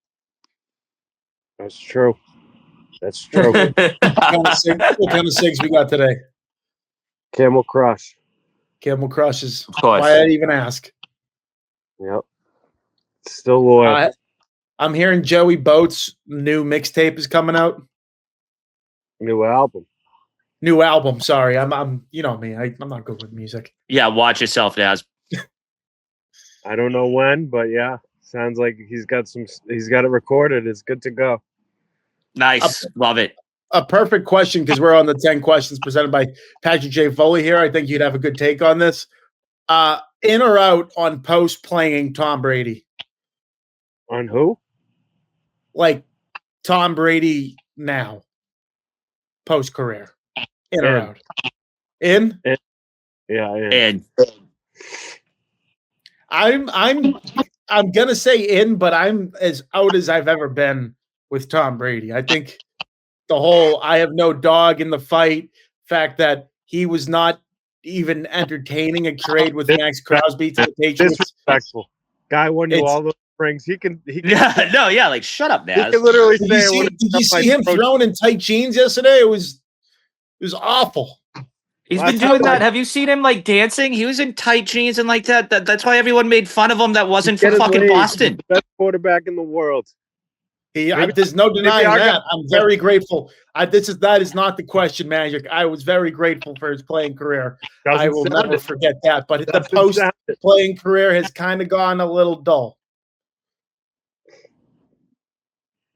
D: That's true. That's true.
A: What kind of cigs we got today?
D: Camel Crush.
A: Camel Crushes.
B: Of course.
A: Why I even ask?
D: Yep. Still loyal.
A: I'm hearing Joey Boat's new mixtape is coming out.
D: New album.
A: Sorry, I'm you know me. I'm not good with music.
B: Yeah, watch yourself, Nazz.
D: I don't know when, but yeah, sounds like he's got it recorded. It's good to go.
B: Nice. Love it.
A: A perfect question because we're on the 10 questions presented by Patrick J. Foley here. I think you'd have a good take on this. In or out on post playing Tom Brady?
D: On who?
A: Tom Brady now, post career. In or out? In?
D: Yeah.
B: In.
A: I'm gonna say in, but I'm as out as I've ever been with Tom Brady. I think the whole I have no dog in the fight fact that he was not even entertaining a trade with Max Crosby to the Patriots.
D: Disrespectful. Guy won you all those rings. He can
B: shut up, Nazz.
D: He can literally say
A: did you see him throwing in tight jeans yesterday? It was awful.
B: He's been doing that. Have you seen him dancing? He was in tight jeans and that. That's why everyone made fun of him. That wasn't from fucking Boston.
D: He's the best quarterback in the world.
A: There's no denying that. I'm very grateful. That is not the question, Magic. I was very grateful for his playing career. I will never forget that. But the post-playing career has kind of gone a little dull.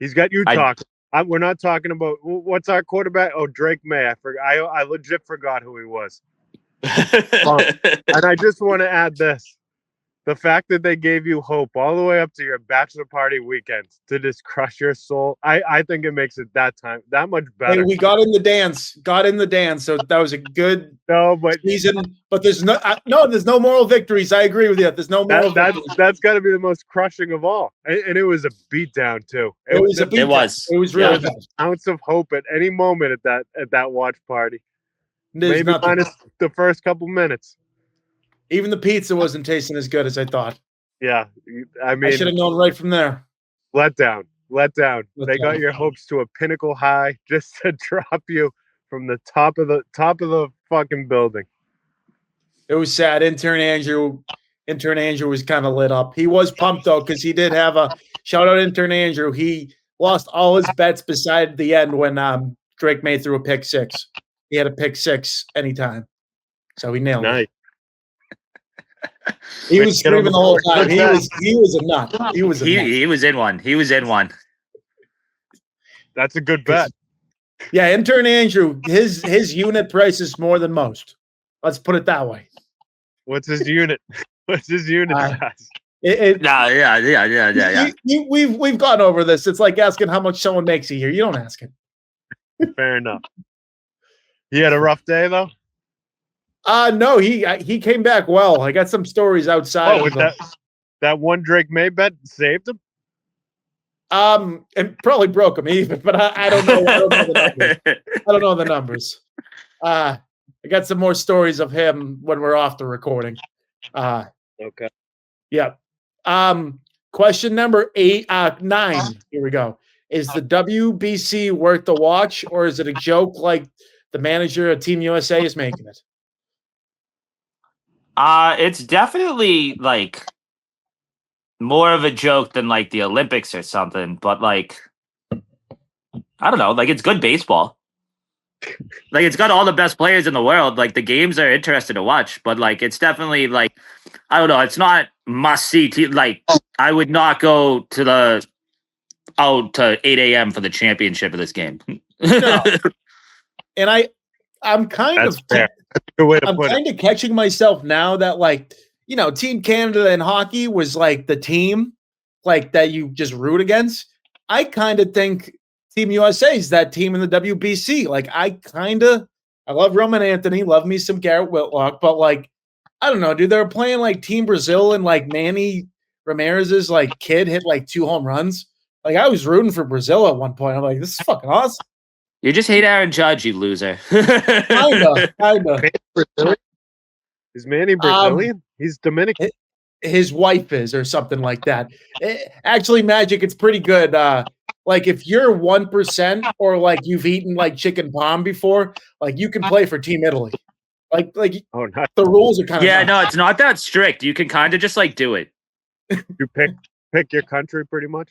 D: He's got you talking. We're not talking about what's our quarterback. Oh, Drake May. I legit forgot who he was. And I just want to add this. The fact that they gave you hope all the way up to your bachelor party weekend to just crush your soul, I think it makes it that much better.
A: Hey, we got in the dance. So that was a good season. But there's no moral victories. I agree with you. There's no moral victories.
D: That's got to be the most crushing of all. And it was a beatdown too.
A: It was a beatdown. It was really bad.
D: An ounce of hope at any moment at that watch party.
A: Maybe
D: minus the first couple minutes.
A: Even the pizza wasn't tasting as good as I thought.
D: Yeah, I mean,
A: I should have known right from there.
D: Let down. They got your hopes to a pinnacle high just to drop you from the top of the fucking building.
A: It was sad. Intern Andrew was kind of lit up. He was pumped though because he did have a shout out. Intern Andrew. He lost all his bets beside the end when Drake May threw a pick six. He had a pick six anytime, so he nailed it. He was screaming the whole time. He was a nut. He was
B: in one.
D: That's a good bet.
A: Yeah, Intern Andrew, his unit price is more than most. Let's put it that way.
D: What's his unit? What's his unit size?
B: Yeah.
A: We've gone over this. It's like asking how much someone makes a year. You don't ask it.
D: Fair enough. He had a rough day though.
A: No, he came back well. I got some stories outside.
D: That one Drake May bet saved him.
A: And probably broke him even, but I don't know. I don't know the numbers. I don't know the numbers. I got some more stories of him when we're off the recording.
D: Okay.
A: Yeah. Question number 9. Here we go. Is the WBC worth the watch, or is it a joke like the manager of Team USA is making it?
C: It's definitely like more of a joke than like the Olympics or something, but like I don't know, like it's good baseball. Like it's got all the best players in the world. Like the games are interesting to watch, but like it's definitely like I don't know, it's not must see. Like I would not go to out to 8 a.m. for the championship of this game.
A: No. And I'm kind
D: That's
A: of
D: fair. That's a good way to
A: I'm
D: put it.
A: kind of catching myself now that like, you know, Team Canada in hockey was like the team like that you just root against. I kind of think Team USA is that team in the WBC. Like I love Roman Anthony, love me some Garrett Whitlock, but like I don't know, dude. They were playing like Team Brazil and like Manny Ramirez's like kid hit like 2 home runs. Like I was rooting for Brazil at one point. I'm like, this is fucking awesome.
C: You just hate Aaron Judge, you loser.
A: Kinda.
D: Is Manny Brazilian? He's Dominican.
A: His wife is, or something like that. Actually, Magic, it's pretty good. Like if you're 1% or like you've eaten like chicken palm before, like you can play for Team Italy. Like
D: Oh, nice.
A: the rules are kind of
C: Yeah, no, it's not that strict. You can kind of just like do it.
D: You pick your country pretty much.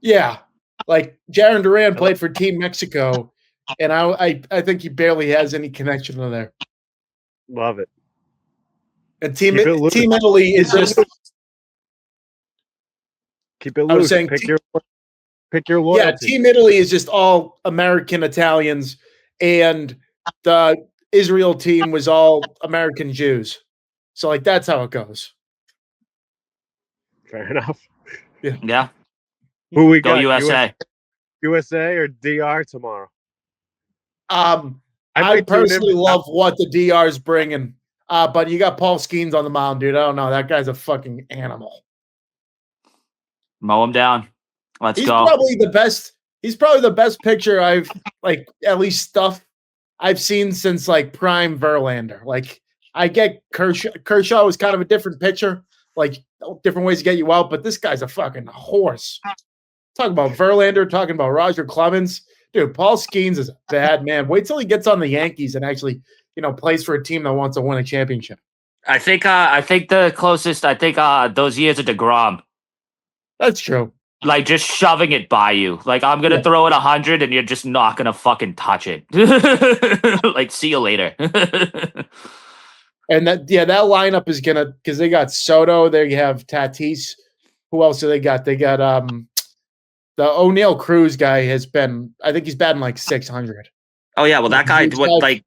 A: Yeah. Like Jaron Duran played for Team Mexico, and I think he barely has any connection to there.
D: Love it.
A: And Team
D: Keep it loose.
A: Italy is just
D: Keep it
A: I was
D: loose.
A: saying
D: Pick your loyalty.
A: yeah, Team Italy is just all American Italians, and the Israel team was all American Jews. So like that's how it goes.
D: Fair enough.
C: Yeah.
D: Who we
C: Go
D: got?
C: USA.
D: USA or DR tomorrow?
A: I
D: might tune in
A: personally
D: for
A: love what the DR is bringing. But you got Paul Skeens on the mound, dude. I don't know. That guy's a fucking animal.
C: Mow him down. Let's
A: He's
C: go.
A: probably the best. He's probably the best pitcher I've like at least stuff I've seen since like prime Verlander. Like I get Kershaw. Kershaw was kind of a different pitcher, like different ways to get you out. But this guy's a fucking horse. Talking about Verlander, talking about Roger Clemens, dude. Paul Skeens is a bad man. Wait till he gets on the Yankees and actually, you know, plays for a team that wants to win a championship.
C: I think the closest. I think those years of DeGrom.
A: That's true.
C: Like just shoving it by you. Like I'm gonna throw it 100 and you're just not gonna fucking touch it. Like see you later.
A: And that lineup is gonna because they got Soto, they have Tatis. Who else do they got? They got the O'Neal Cruz guy has been. I think he's batting like 600.
C: Oh yeah, well that guy
A: He's like-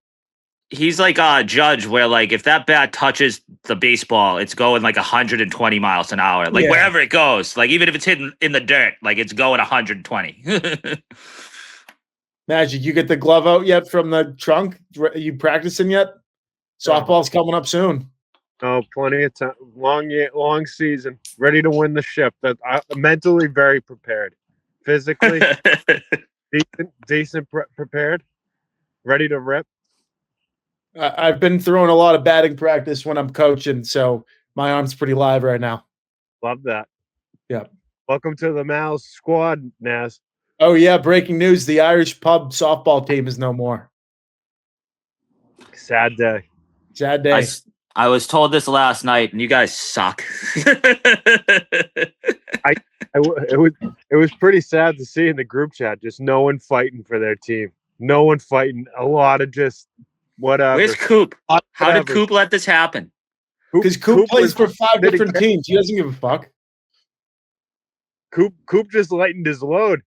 C: he's like a Judge where like if that bat touches the baseball, it's going like 120 miles an hour. Like wherever it goes, like even if it's hitting in the dirt, like it's going 120.
A: Magic, you get the glove out yet from the trunk? Are you practicing yet? Softball's coming up soon.
D: Oh, plenty of time. Long season. Ready to win the ship. That I'm mentally very prepared. Physically decent prepared. Ready to rip.
A: I've been throwing a lot of batting practice when I'm coaching, so my arm's pretty live right now.
D: Love that.
A: Yeah.
D: Welcome to the Mal's squad, Naz.
A: Oh yeah, breaking news: the Irish pub softball team is no more.
D: Sad day.
A: Sad day.
C: I was told this last night, and you guys suck.
D: It was pretty sad to see in the group chat. Just no one fighting for their team. No one fighting. A lot of just whatever.
C: Where's Coop?
D: Whatever.
C: How did Coop let this happen?
A: Because Coop plays for 5
D: did
A: different teams. He doesn't give a fuck.
D: Coop just lightened his load.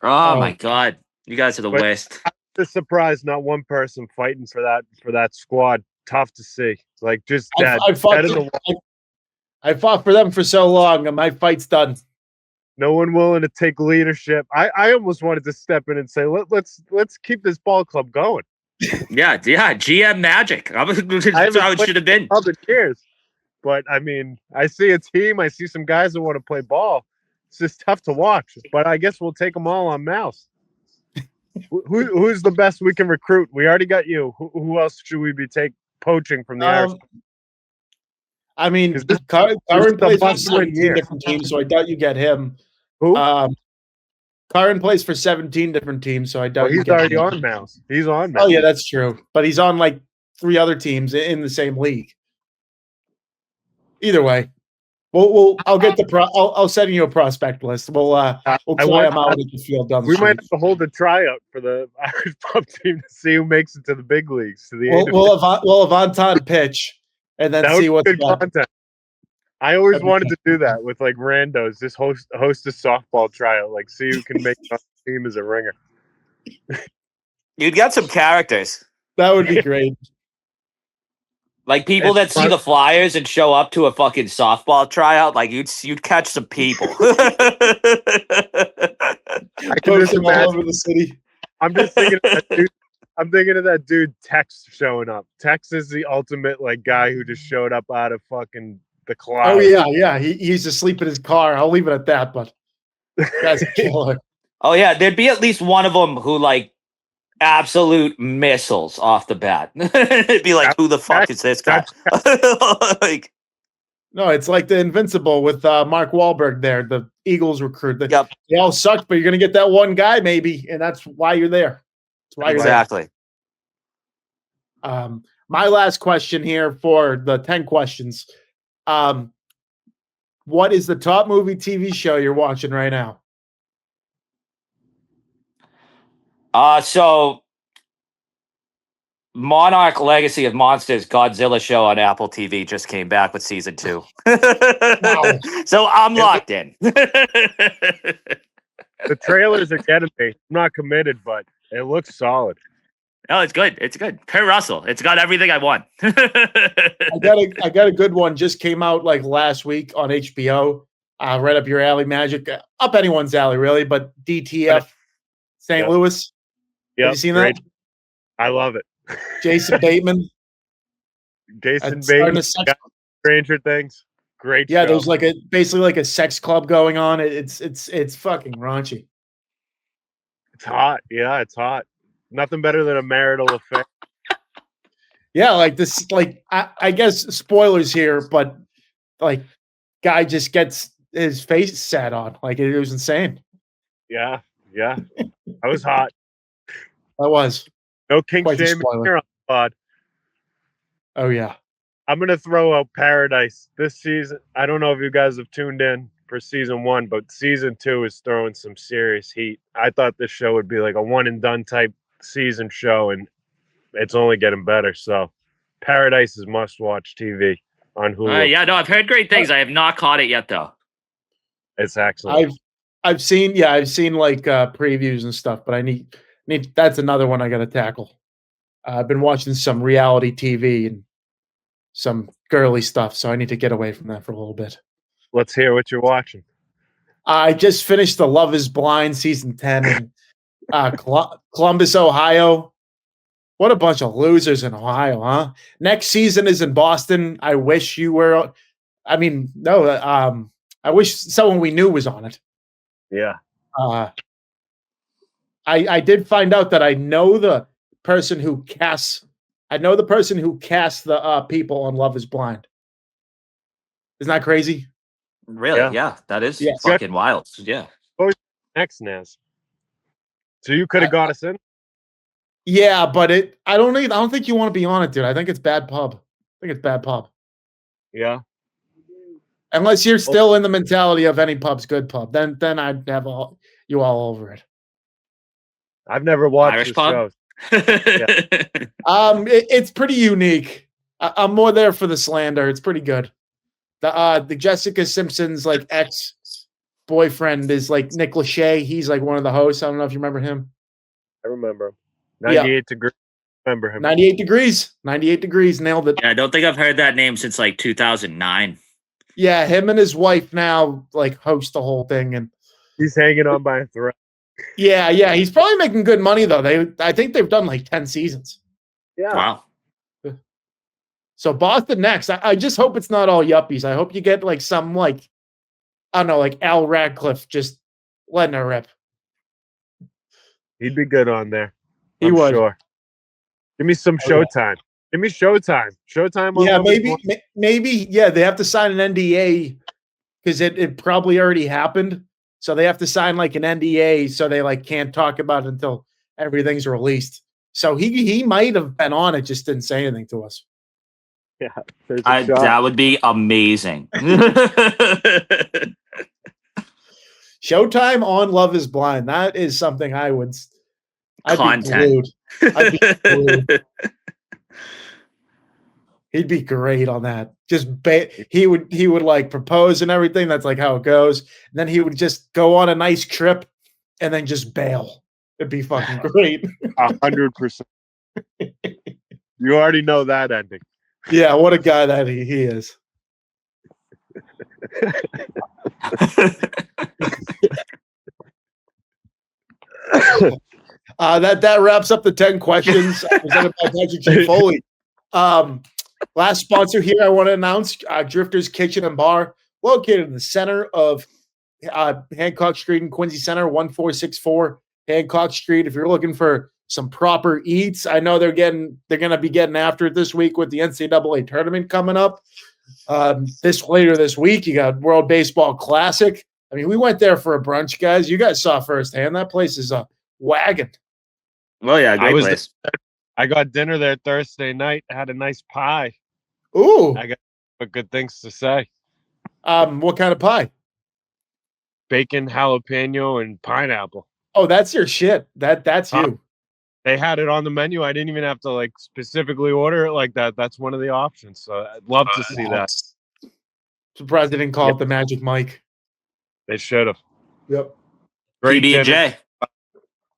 C: Oh my god, you guys are the worst.
D: Just surprised not one person fighting for that squad. Tough to see. Like just dead.
A: I fought for them for so long, and my fight's done.
D: No one willing to take leadership. I almost wanted to step in and say, let's keep this ball club going.
C: Yeah, GM magic. That's how it should have been.
D: 100 years. But I mean, I see a team. I see some guys that want to play ball. It's just tough to watch. But I guess we'll take them all on Mouse. Who's the best we can recruit? We already got you. Who else should we be poaching from the Irish?
A: I mean,
D: This
A: Curran
D: is
A: plays
D: the
A: for
D: must-win
A: 17
D: year.
A: different teams, so I doubt you get him.
D: Who?
A: Curran plays for 17 different teams, so I doubt you
D: He's
A: get
D: already
A: him.
D: on Mouse. He's on Mouse.
A: Oh yeah, that's true. But he's on like 3 other teams in the same league. Either way, I'll get I'll send you a prospect list. We'll try him out at the field down the
D: We
A: street.
D: might have to hold a tryout for the Irish pub team to see who makes it to the big leagues. To the
A: We'll have Anton pitch and then
D: that
A: see
D: would be
A: what's
D: good
A: what.
D: content. I always
A: That'd be
D: wanted to do that with like randos. Just host a softball tryout, like see who can make the team as a ringer.
C: You'd got some characters.
A: That would be great.
C: Like people that see the Flyers and show up to a fucking softball tryout, like you'd catch some people.
D: I can
A: Post
D: just
A: him all
D: imagine.
A: over the city.
D: I'm just thinking of that dude. I'm thinking of that dude Tex showing up. Tex is the ultimate like guy who just showed up out of fucking the clouds.
A: Oh yeah. He used to sleep in his car. I'll leave it at that. But that's a killer.
C: Oh yeah, there'd be at least one of them who like absolute missiles off the bat. It'd be like, who the fuck is this guy? Like,
A: No, it's like the Invincible with Mark Wahlberg there, the Eagles recruit.
C: Yep.
A: They all sucked, but you're going to get that one guy maybe, and that's why you're there. That's why
C: exactly.
A: you're there. My last question here for the 10 questions. What is the top movie TV show you're watching right now?
C: So Monarch Legacy of Monsters Godzilla show on Apple TV just came back with season 2.
A: Wow.
C: So I'm locked in.
D: The trailers are getting me. I'm not committed, but it looks solid.
C: No, it's good. It's good. Kurt Russell. It's got everything I want.
A: I got a good one. Just came out like last week on HBO. Right up your alley, Magic. Up anyone's alley, really. But DTF St.
D: Yep.
A: Louis.
D: Yep,
A: Have you seen
D: great.
A: that?
D: I love it.
A: Jason Bateman.
D: Jason
A: Starting
D: Bateman,
A: a sex-
D: Stranger Things. Great
A: Yeah,
D: show.
A: there's like basically like a sex club going on. It's fucking raunchy.
D: It's hot. Yeah, it's hot. Nothing better than a marital affair.
A: Yeah, like this, like I guess spoilers here, but like guy just gets his face sat on. Like it was insane.
D: Yeah. I was hot.
A: That was.
D: No kink
A: Quite a
D: shaming
A: spoiler.
D: here on the pod.
A: Oh yeah.
D: I'm gonna throw out Paradise this season. I don't know if you guys have tuned in for season 1, but season 2 is throwing some serious heat. I thought this show would be like a one and done type season show, and it's only getting better. So Paradise is must watch TV on Hulu.
C: Yeah, no, I've heard great things. I have not caught it yet, though.
D: It's excellent.
A: I've seen like previews and stuff, but I need that's another one I got to tackle. I've been watching some reality TV and some girly stuff, so I need to get away from that for a little bit.
D: Let's hear what you're watching.
A: I just finished the Love Is Blind season 10 in Columbus, Ohio. What a bunch of losers in Ohio, huh? Next season is in Boston. I wish you were. I mean, no. I wish someone we knew was on it.
D: Yeah.
A: I did find out that I know the person who casts. I know the person who casts the people on Love Is Blind. Isn't that crazy?
C: Really? Yeah, that is fucking wild. Yeah.
D: Next, Naz. So you could have got us in.
A: Yeah, but I don't think you want to be on it, dude. I think it's bad pub. I think it's bad pub.
D: Yeah.
A: Unless you're still in the mentality of any pub's good pub, then I'd have you all over it.
D: I've never watched
C: Irish
D: this
C: pub?
D: show.
A: It's pretty unique. I'm more there for the slander. It's pretty good. The Jessica Simpson's like ex-boyfriend is like Nick Lachey. He's like one of the hosts. I don't know if you remember him.
D: I remember him. 98 degrees. Remember him.
A: 98 degrees. 98 degrees. Nailed it.
C: Yeah, I don't think I've heard that name since like 2009.
A: Yeah, him and his wife now like host the whole thing, and
D: He's hanging on by a thread.
A: yeah. He's probably making good money though. I think they've done like 10 seasons.
D: Yeah.
C: Wow.
A: So Boston next. I just hope it's not all yuppies. I hope you get like some like, I don't know, like Al Radcliffe just letting her rip.
D: He'd be good on there.
A: He would.
D: Sure. Give me some Showtime. Give me Showtime. Showtime. On
A: Yeah,
D: Love is Blind.
A: maybe. Yeah, they have to sign an NDA because it probably already happened. So they have to sign like an NDA so they like can't talk about it until everything's released. So he might have been on it, just didn't say anything to us.
D: Yeah, there's a shot.
C: That would be amazing.
A: Showtime on Love is Blind. That is something I'd
B: Content.
A: be glued. I'd be glued. He'd be great on that. He would like propose and everything. That's like how it goes. And then he would just go on a nice trip and then just bail. It'd be fucking great.
D: 100%. You already know that ending.
A: Yeah, what a guy that he is. That wraps up the 10 questions presented by Patrick G. Foley. Last sponsor here I want to announce, Drifter's Kitchen and Bar, located in the center of Hancock Street in Quincy Center, 1464 Hancock Street. If you're looking for some proper eats, I know they're going to be getting after it this week with the NCAA tournament coming up. Later this week, you got World Baseball Classic. I mean, we went there for a brunch, guys. You guys saw firsthand. That place is a wagon.
B: Well, yeah, great place.
D: I got dinner there Thursday night. Had a nice pie.
A: Ooh.
D: I got good things to say.
A: What kind of pie?
D: Bacon, jalapeno, and pineapple.
A: Oh, that's your shit. That's you.
D: They had it on the menu. I didn't even have to like specifically order it like that. That's one of the options. So I'd love to see that.
A: Surprised they didn't call it the Magic Mike.
D: They should have.
A: Yep.
C: PB&J.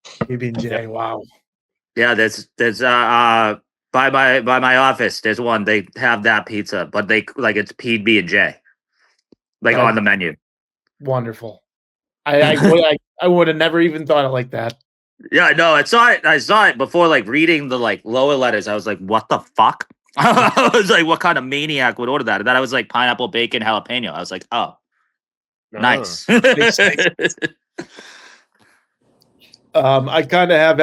A: PB&J. Wow.
B: Yeah, there's by my office. There's one. They have that pizza, but they like it's PB&J, like on the menu.
A: Wonderful. I would have never even thought it like that.
B: Yeah, no, I saw it before, like reading the like lower letters. I was like, what the fuck? I was like, what kind of maniac would order that? And then I was like, pineapple, bacon, jalapeno. I was like, oh, nice.
A: I kind of have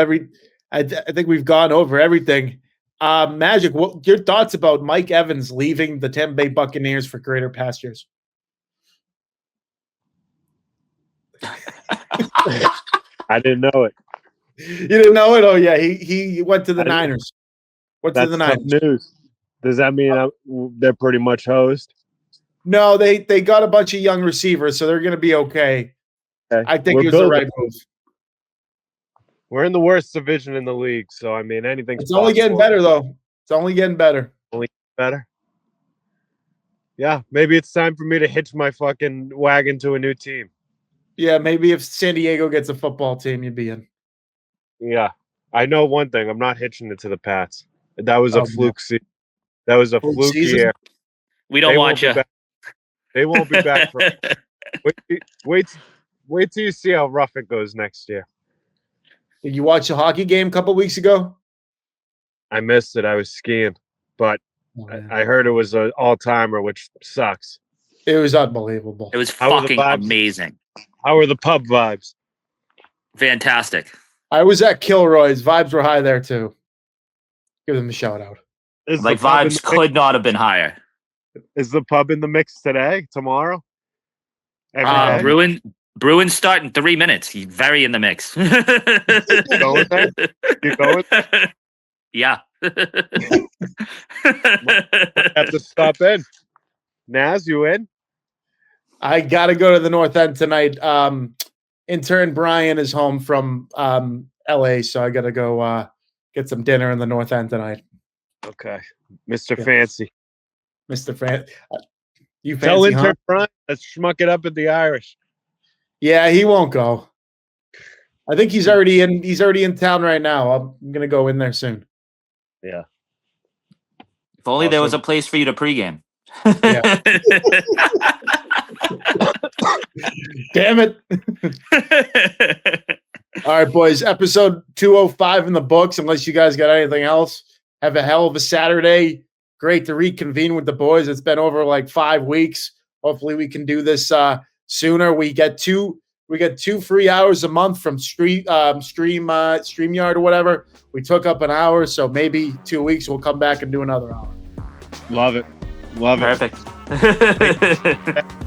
A: I think we've gone over everything. Magic, what your thoughts about Mike Evans leaving the Tampa Bay Buccaneers for greater pastures?
D: I didn't know it.
A: You didn't know it? Oh yeah, he went to the Niners.
D: That's tough news. Does that mean they're pretty much hosed?
A: No, they got a bunch of young receivers, so they're going to be okay. I think it was the right move.
D: We're in the worst division in the league, so I mean anything's
A: It's only getting better though. It's only getting better.
D: Only better. Yeah, maybe it's time for me to hitch my fucking wagon to a new team.
A: Yeah, maybe if San Diego gets a football team, you'd be in.
D: Yeah, I know one thing. I'm not hitching it to the Pats. That was a fluke season. That was a fluke year.
B: We don't want you.
D: They won't be back. Wait till you see how rough it goes next year.
A: Did you watch a hockey game a couple weeks ago?
D: I missed it. I was skiing, but I heard it was an all-timer, which sucks.
A: It was unbelievable.
B: It was fucking amazing.
D: How are the pub vibes?
B: Fantastic.
A: I was at Kilroy's. Vibes were high there too. Give them a shout out.
B: Like vibes could not have been higher.
D: Is the pub in the mix today? Tomorrow?
B: Bruins start in 3 minutes. He's very in the mix.
D: You going there? You going?
B: Yeah.
D: Might have to stop in. Nazz, you in?
A: I got to go to the North End tonight. Intern Brian is home from LA, so I got to go get some dinner in the North End tonight.
D: Okay. Mr. Fancy.
A: Mr. Fancy. You fancy,
D: tell intern Brian, let's schmuck it up at the Irish.
A: Yeah, he won't go. I think he's already in town right now. I'm going to go in there soon.
D: Yeah.
B: If only there was a place for you to pregame.
A: Yeah. Damn it. All right, boys. Episode 205 in the books. Unless you guys got anything else, have a hell of a Saturday. Great to reconvene with the boys. It's been over like 5 weeks. Hopefully we can do this sooner. We get 2 free hours a month from StreamYard or whatever. We took up an hour, so maybe 2 weeks we'll come back and do another hour.
D: Love it. Love it.
C: Perfect.